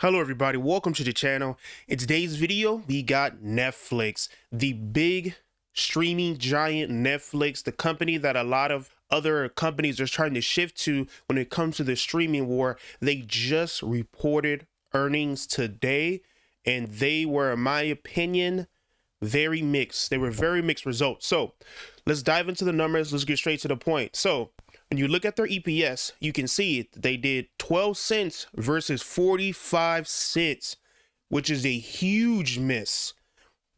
Hello everybody, welcome to the channel. In today's video, we got Netflix, the big streaming giant Netflix, the company that a lot of other companies are trying to shift to when it comes to the streaming war. They just reported earnings today, and they were, in my opinion, very mixed. They were very mixed results. So let's dive into the numbers. Let's get straight to the point. So when you look at their EPS, you can see they did 12 cents versus 45 cents, which is a huge miss.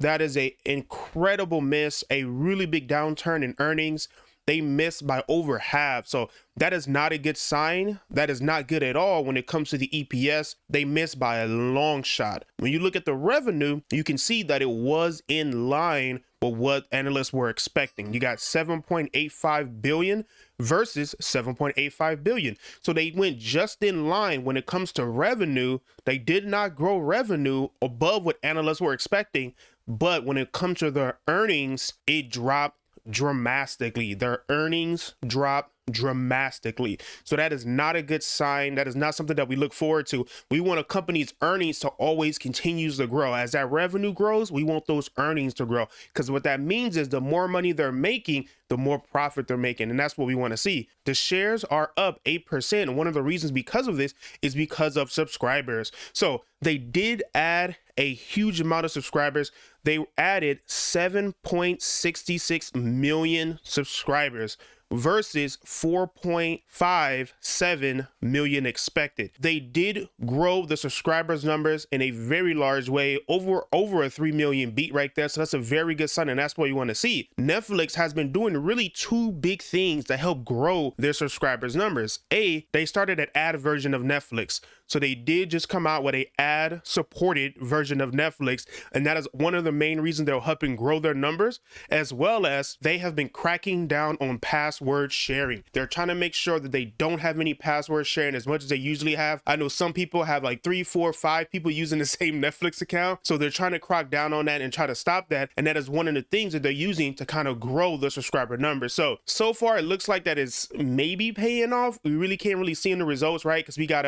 That is an incredible miss, a really big downturn in earnings. They missed by over half. So that is not a good sign. That is not good at all when it comes to the EPS. They missed by a long shot. When you look at the revenue, you can see that it was in line with what analysts were expecting. You got 7.85 billion versus 7.85 billion. So they went just in line when it comes to revenue. They did not grow revenue above what analysts were expecting. But when it comes to their earnings, it dropped dramatically. Their earnings dropped dramatically. So that is not a good sign. That is not something that we look forward to. We want a company's earnings to always continue to grow. As that revenue grows, we want those earnings to grow, because what that means is the more money they're making, the more profit they're making. And that's what we want to see. The shares are up 8%. And one of the reasons because of this is because of subscribers. So they did add a huge amount of subscribers. They added 7.66 million subscribers versus 4.57 million expected. They did grow the subscribers numbers in a very large way, over a 3 million beat right there. So that's a very good sign, and that's what you want to see. Netflix has been doing really two big things to help grow their subscribers numbers. They started an ad version of Netflix. So they did just come out with a ad supported version of Netflix, and that is one of the main reasons they're helping grow their numbers, as well as they have been cracking down on password sharing. They're trying to make sure that they don't have any password sharing as much as they usually have. I know some people have like 3, 4, 5 people using the same Netflix account. So they're trying to crack down on that and try to stop that. And that is one of the things that they're using to kind of grow the subscriber numbers. So far it looks like that is maybe paying off. We really can't really see in the results, right? Because we got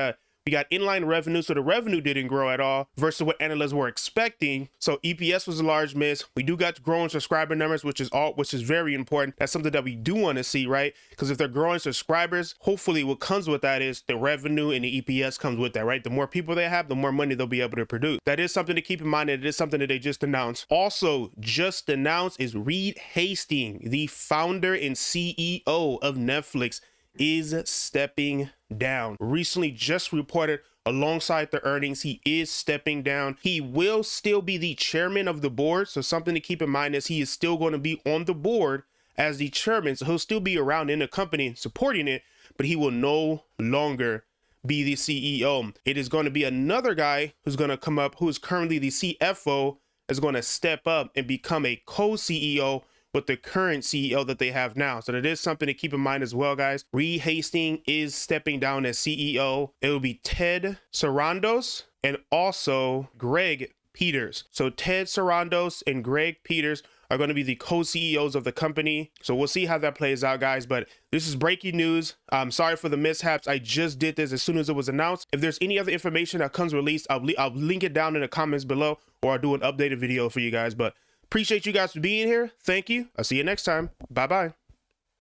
inline revenue, so the revenue didn't grow at all versus what analysts were expecting. So EPS was a large miss. We do got growing subscriber numbers, which is very important. That's something that we do want to see, right? Because if they're growing subscribers, hopefully what comes with that is the revenue, and the EPS comes with that, right? The more people they have, the more money they'll be able to produce. That is something to keep in mind, and it is something that they just announced. Also just announced is Reed Hastings, the founder and CEO of Netflix, is stepping down. Recently just reported alongside the earnings, he is stepping down. He will still be the chairman of the board. So something to keep in mind is he is still going to be on the board as the chairman. So he'll still be around in the company supporting it, but he will no longer be the CEO. It is going to be another guy who's going to come up, who is currently the CFO, is going to step up and become a co-CEO with the current CEO that they have now. So that is something to keep in mind as well, guys. Reed Hastings is stepping down as CEO. It will be Ted Sarandos and also Greg Peters. So Ted Sarandos and Greg Peters are going to be the co-CEOs of the company. So we'll see how that plays out, guys. But this is breaking news. I'm sorry for the mishaps. I just did this as soon as it was announced. If there's any other information that comes released, I'll link it down in the comments below, or I'll do an updated video for you guys. But appreciate you guys for being here. Thank you. I'll see you next time. Bye-bye.